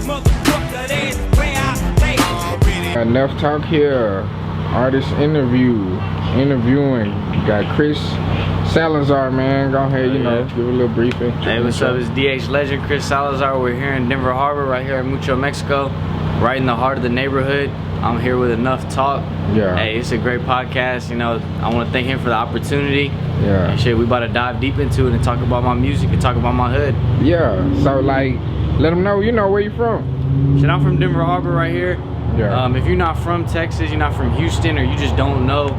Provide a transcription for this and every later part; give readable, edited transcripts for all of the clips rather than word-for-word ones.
motherfucker, that's where I play. Enough talk here. Artist interviewing. Got Chris Salazar, man. Go ahead, you know, give a little briefing. Hey, what's up? It's DH Legend, Chris Salazar. We're here in Denver Harbor, right here in Mucho, Mexico, right in the heart of the neighborhood. I'm here with Enough Talk. Yeah. Hey, it's a great podcast. You know, I want to thank him for the opportunity. Yeah. And shit, we about to dive deep into it and talk about my music and talk about my hood. Yeah. So, like, let them know, you know, where you from. Shit, I'm from Denver Harbor, right here. Yeah. If you're not from Texas, you're not from Houston, or you just don't know,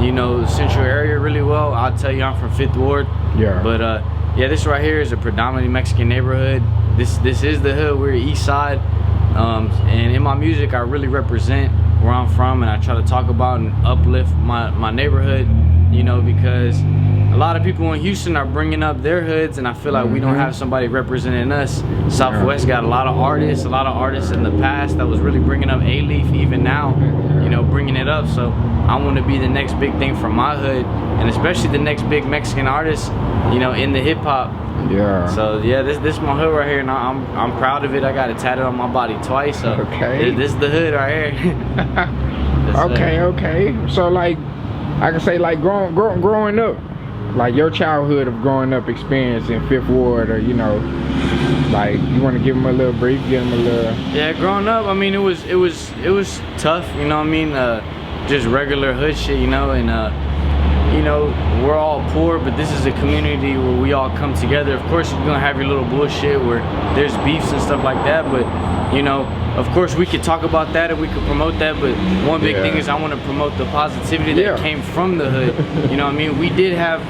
you know, the central area really well, I'll tell you I'm from 5th Ward. Yeah. But yeah, this right here is a predominantly Mexican neighborhood. This is the hood. We're East Side. And in my music, I really represent where I'm from, and I try to talk about and uplift my neighborhood, you know, because a lot of people in Houston are bringing up their hoods, and I feel like we don't have somebody representing us. Southwest got a lot of artists in the past that was really bringing up ALIEF, even now, you know, bringing it up. So I want to be the next big thing for my hood, and especially the next big Mexican artist, you know, in the hip hop. Yeah. So yeah, this is my hood right here, and I'm proud of it. I got it tatted on my body twice. So okay. This is the hood right here. Okay. So like, I can say like growing up, like your childhood of growing up experience in 5th Ward, or you know, like you want to give them a little brief, give them a little. Yeah, growing up, I mean, it was tough. You know what I mean? Just regular hood shit, you know, and you know, we're all poor, but this is a community where we all come together. Of course, you're gonna have your little bullshit where there's beefs and stuff like that, but you know, of course, we could talk about that and we could promote that, but one big thing is I want to promote the positivity that came from the hood. You know what I mean? We did have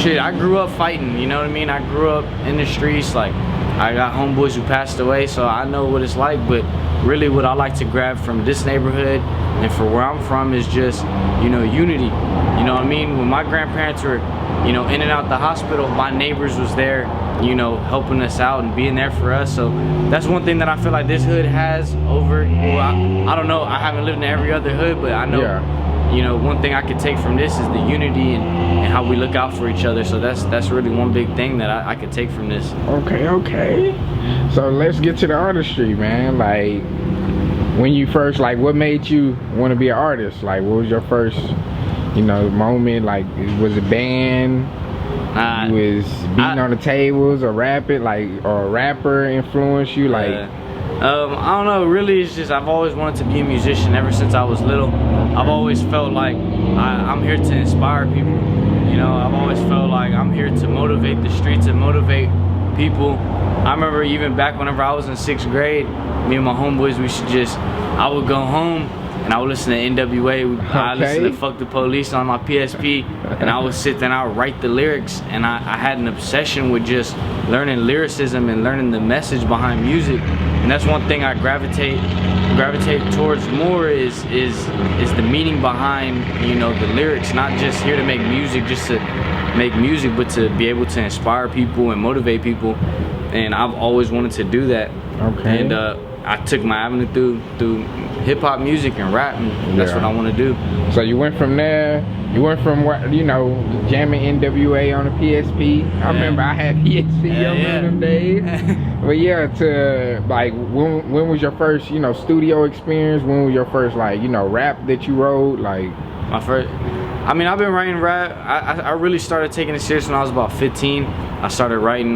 shit. I grew up fighting, you know what I mean? I grew up in the streets. Like, I got homeboys who passed away, so I know what it's like. But really what I like to grab from this neighborhood and for where I'm from is just, you know, unity. You know what I mean? When my grandparents were, you know, in and out the hospital, my neighbors was there, you know, helping us out and being there for us. So that's one thing that I feel like this hood has over, well, I don't know, I haven't lived in every other hood, but I know, you know, one thing I could take from this is the unity and how we look out for each other. So that's really one big thing that I could take from this. Okay. So let's get to the artistry, man. Like, when you first, like, what made you want to be an artist? Like, what was your first, you know, moment? Like, was it band? You was beating on the tables, or rapping, like, or a rapper influenced you? Like, I don't know. Really, it's just I've always wanted to be a musician ever since I was little. I've always felt like I'm here to inspire people. You know, I've always felt like I'm here to motivate the streets and motivate people. I remember even back whenever I was in 6th grade, me and my homeboys, I would go home and I would listen to NWA. I listened to Fuck the Police on my PSP, and I would sit there and I would write the lyrics, and I had an obsession with just learning lyricism and learning the message behind music. And that's one thing I gravitate towards more is the meaning behind, you know, the lyrics. Not just here to make music just to make music, but to be able to inspire people and motivate people. And I've always wanted to do that. Okay. And I took my avenue through hip-hop music and rap, and that's what I want to do. So you went from there, you went from, you know, jamming NWA on the PSP. I remember I had PSP on them days. But yeah, to like, when was your first, you know, studio experience? When was your first, like, you know, rap that you wrote? Like, my first, I mean, I've been writing rap. I really started taking it serious when I was about 15. I started writing,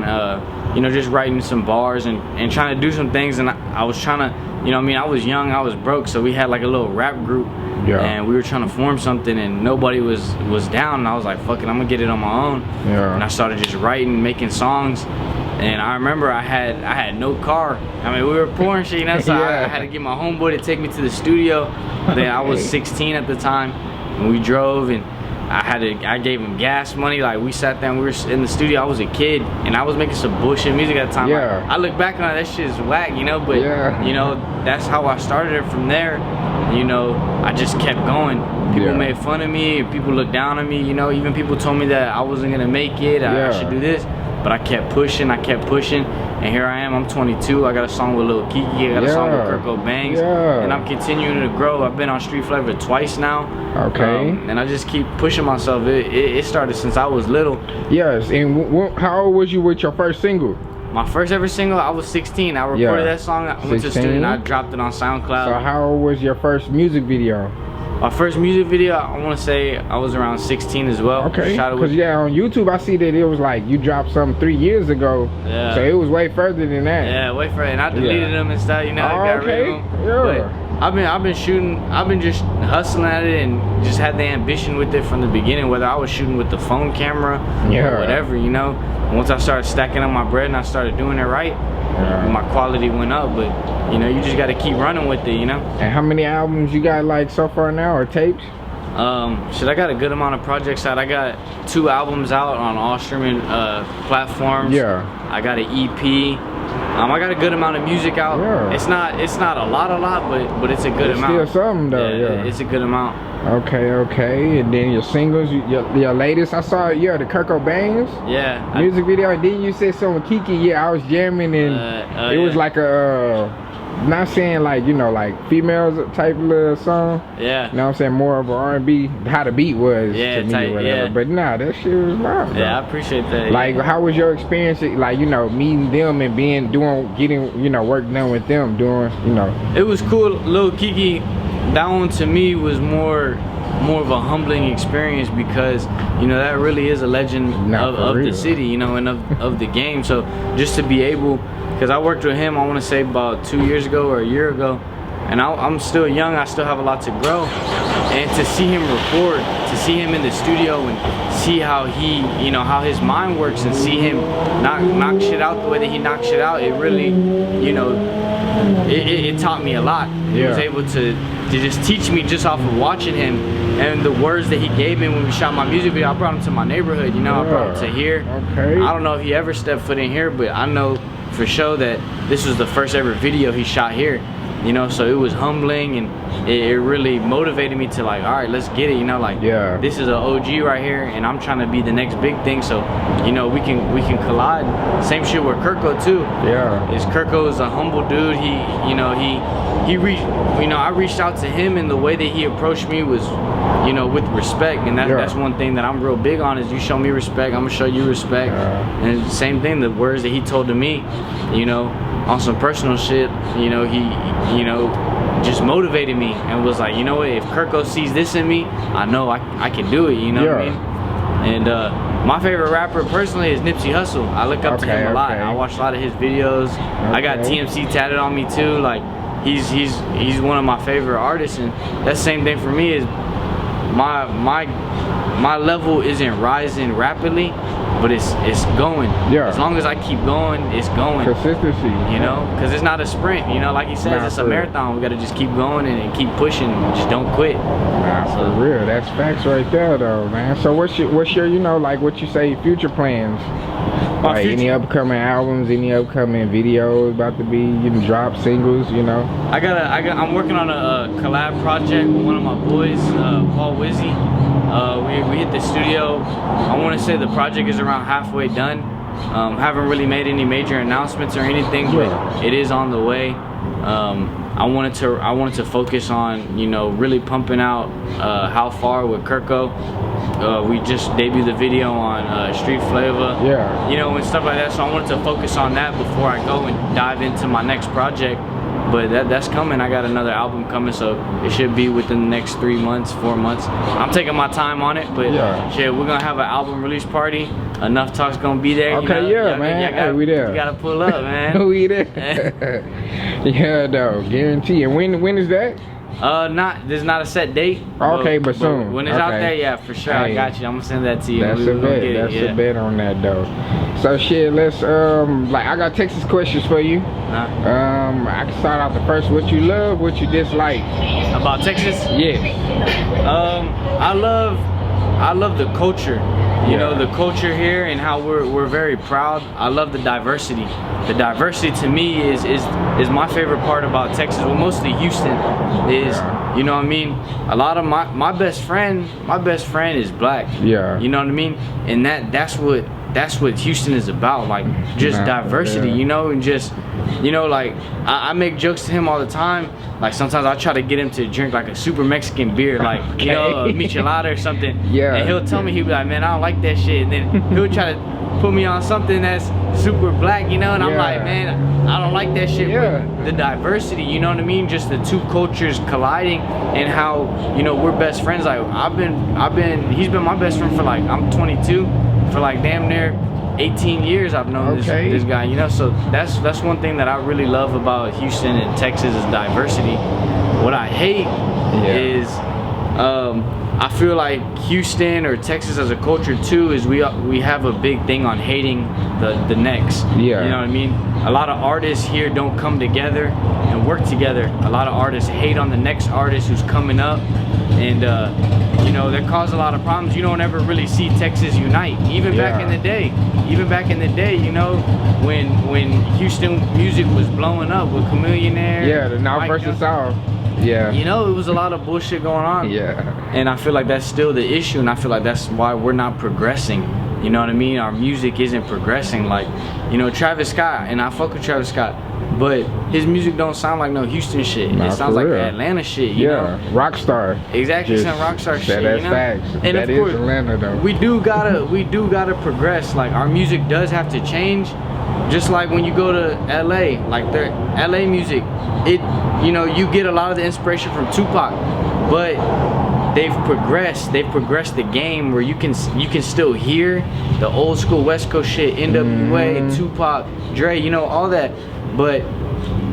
you know, just writing some bars and trying to do some things. And I was trying to, you know what I mean, I was young, I was broke, so we had like a little rap group. And we were trying to form something, and nobody was down. And I was like, fuck it, I'm gonna get it on my own. And I started just writing, making songs. And I remember I had no car. I mean, we were poor and shit, you know, so I had to get my homeboy to take me to the studio. Then I was 16 at the time, and we drove, and I gave him gas money. Like, we sat there and we were in the studio. I was a kid and I was making some bullshit music at the time. Like, I look back on it, that shit is whack, you know, but you know, that's how I started it. From there, you know, I just kept going. People made fun of me, people looked down on me, you know, even people told me that I wasn't gonna make it, I should do this. But I kept pushing, and here I am. I'm 22. I got a song with Lil Keke. I got a song with Kirko Bangz, and I'm continuing to grow. I've been on Street Flavor twice now. And I just keep pushing myself. It started since I was little. Yes. And how old was you with your first single? My first ever single, I was 16. I recorded that song. I went to the studio and I dropped it on SoundCloud. So how old was your first music video? My first music video, I want to say I was around 16 as well. Okay, because on YouTube I see that it was like you dropped something 3 years ago. Yeah. So it was way further than that. Yeah, way further. And I deleted them and stuff, you know. I got rid of them. Yeah. But I've been shooting, I've been just hustling at it and just had the ambition with it from the beginning, whether I was shooting with the phone camera or whatever, you know. Once I started stacking up my bread and I stared doing it right, my quality went up. But you know, you just got to keep running with it, you know. And how many albums you got like so far now, or tapes? I got a good amount of projects out. I got 2 albums out on all streaming platforms. Yeah. I got an EP. I got a good amount of music out. Yeah. It's not a lot, but it's a good amount. It's still something though. Yeah. It's a good amount. Okay. And then your singles, your latest, I saw the Kirko Bangz music video. And then you said something with Keke. Yeah, I was jamming and it was like a not saying like, you know, like females type little song. Yeah. You know what I'm saying? More of a R&B, how the beat was to me or whatever. But nah, that shit was wild. Yeah, I appreciate that. Like, how was your experience, like, you know, meeting them and getting, you know, work done with them, doing, you know? It was cool. Lil Keke, that one to me was more of a humbling experience because, you know, that really is a legend of the city, you know, and of the game. So just to be able, because I worked with him, I want to say about 2 years ago or a year ago, and I'm still young, I still have a lot to grow, and to see him record, to see him in the studio and see how he, you know, how his mind works, and see him knock shit out the way that he knocks shit out, it really, you know, it taught me a lot. He was able to just teach me just off of watching him, and the words that he gave me when we shot my music video. I brought him to my neighborhood, you know. I brought him to here. I don't know if he ever stepped foot in here, but I know for sure that this was the first ever video he shot here, you know. So it was humbling, and it really motivated me to like, all right, let's get it, you know, like this is an OG right here, and I'm trying to be the next big thing. So, you know, we can collide. Same shit with Kirko too. Kirko is a humble dude. He reached, you know, I reached out to him, and the way that he approached me was, you know, with respect. And that's one thing that I'm real big on, is you show me respect, I'm gonna show you respect. And the same thing, the words that he told to me, you know, on some personal shit, you know, he, you know, just motivated me and was like, you know what, if Kirko sees this in me, I know I can do it, you know what I mean? And my favorite rapper personally is Nipsey Hussle. I look up to him a lot. I watch a lot of his videos. I got TMC tatted on me too. Like, he's one of my favorite artists, and that same thing for me is my level isn't rising rapidly, but it's going. As long as I keep going, it's going. Consistency. You know, because it's not a sprint. You know, like he says, it's a marathon. We got to just keep going and keep pushing. Just don't quit. For real, that's facts right there, though, man. So what's your, you know, like what you say, future plans? Like any upcoming albums, any upcoming videos about to be, you know, drop singles, you know? I'm working on a collab project with one of my boys, Paul Wizzy. We hit the studio. I want to say the project is around halfway done. Haven't really made any major announcements or anything, but it is on the way. I wanted to focus on, you know, really pumping out How Far with Kirko. We just debuted the video on Street Flavor, you know, and stuff like that. So I wanted to focus on that before I go and dive into my next project. But that's coming. I got another album coming, so it should be within the next 3 months, 4 months. I'm taking my time on it, but shit, we're gonna have an album release party. Enough Talk's gonna be there. Okay, you know? Man. We there. You gotta pull up, man. We there. Though, guarantee. And when is that? There's not a set date. Okay, but soon. When it's out there, yeah, for sure. I got you. I'm gonna send that to you. That's a bet. That's a bet on that, though. So shit, let's like, I got Texas questions for you. I can start out the first. What you love, what you dislike about Texas? Yes. I love the culture. You know, the culture here and how we're very proud. I love the diversity. The diversity to me is my favorite part about Texas. Well, mostly Houston is, you know what I mean? A lot of my best friend is black. You know what I mean? And that's what Houston is about, like just diversity, you know, and just, you know, like I make jokes to him all the time. Like sometimes I try to get him to drink like a super Mexican beer, like you know, a michelada or something. And he'll tell me, he'll be like, man, I don't like that shit. And then he'll try to put me on something that's super black, you know, and I'm like, man, I don't like that shit. Yeah. But the diversity, you know what I mean? Just the two cultures colliding, and how, you know, we're best friends. Like he's been my best friend for like, I'm 22, for like damn near 18 years I've known this guy, you know. So that's one thing that I really love about Houston and Texas is diversity. What I hate is I feel like Houston or Texas as a culture too is we have a big thing on hating the next. Yeah. You know what I mean? A lot of artists here don't come together and work together. A lot of artists hate on the next artist who's coming up, and you know, that cause a lot of problems. You don't ever really see Texas unite. Even back in the day, you know, when Houston music was blowing up with Chamillionaire. Yeah, the North versus South. Yeah. You know, it was a lot of bullshit going on. Yeah. And I feel like that's still the issue, and I feel like that's why we're not progressing. You know what I mean? Our music isn't progressing. Like, you know, Travis Scott, and I fuck with Travis Scott, but his music don't sound like no Houston shit. It sounds like Atlanta shit, you know? Rockstar. Exactly, some rockstar shit, that's you know? facts. And that of course, is Atlanta though. we do gotta progress. Like, our music does have to change. Just like when you go to LA, like their LA music, you know, you get a lot of the inspiration from Tupac, but they've progressed the game where you can still hear the old school West Coast shit, NWA, Tupac, Dre, you know, all that, but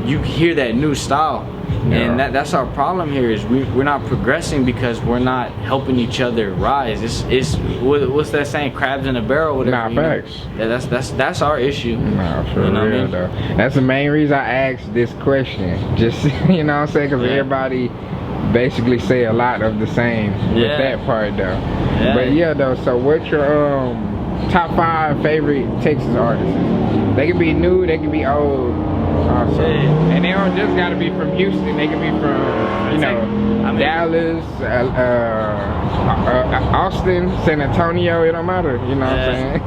you hear that new style. And that's our problem here is we're not progressing because we're not helping each other rise. It's what's that saying, crabs in a barrel, whatever. Nah, facts. Yeah, that's our issue. Nah, for you know real what I mean? though. That's the main reason I asked this question. Just, you know what I'm saying, because everybody basically say a lot of the same with that part though. But yeah though, so what's your top 5 favorite Texas artists? They can be new, they can be old. Also. And they don't just gotta be from Houston, they can be from, you know, Dallas, Austin, San Antonio, it don't matter, you know what I'm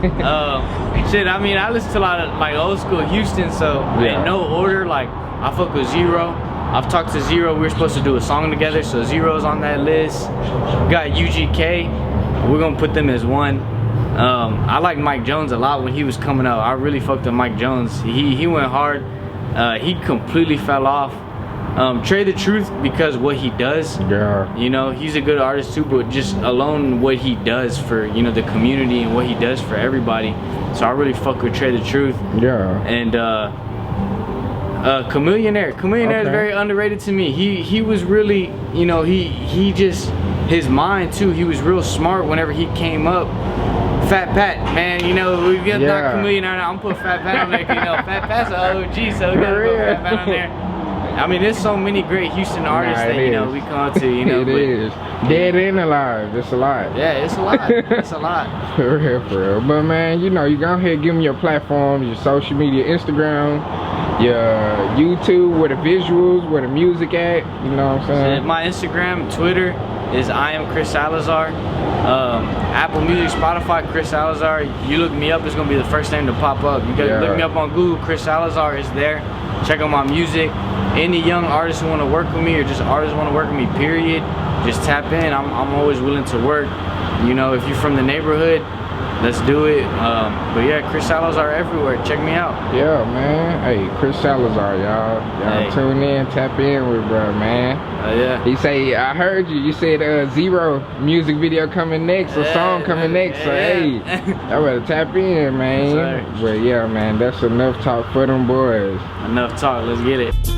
saying? Shit, I mean, I listen to a lot of like old school Houston, so in no order, like I fuck with Zero. I've talked to Zero, we were supposed to do a song together, so Zero's on that list. Got UGK, we're gonna put them as one. I like Mike Jones a lot when he was coming out. I really fucked with Mike Jones. He went hard. He completely fell off. Trey the Truth, because what he does, you know, he's a good artist too, but just alone what he does for, you know, the community and what he does for everybody. So I really fuck with Trey the Truth. And Chamillionaire is very underrated to me. He was really, you know, he just, his mind too, he was real smart whenever he came up. Fat Pat, man, you know, we got not Chamillionaire now. I'm putting Fat Pat on there, you know, Fat Pat's an OG, so we gotta put Fat Pat on there. I mean, there's so many great Houston artists that, you know, we come to, you know. It is. Dead and alive, it's a lot. Yeah, it's a lot. It's a lot. For real. But man, you know, you go ahead and give me your platforms, your social media, Instagram, your YouTube, where the visuals, where the music at, you know what I'm saying? My Instagram, Twitter is IAmChrisSalazar. Apple Music, Spotify, Chris Salazar. You look me up, it's gonna be the first name to pop up. You gotta look me up on Google, Chris Salazar is there. Check out my music. Any young artists who want to work with me, or just artists who want to work with me, period, just tap in. I'm always willing to work. You know, if you're from the neighborhood, let's do it. But yeah, Chris Salazar everywhere. Check me out. Yeah, man. Hey, Chris Salazar, y'all tune in, tap in with bro, man. Yeah. He say, I heard you. You said Zero music video coming next, a song coming next. So hey, I better tap in, man. But yeah, man, that's enough talk for them boys. Enough talk. Let's get it.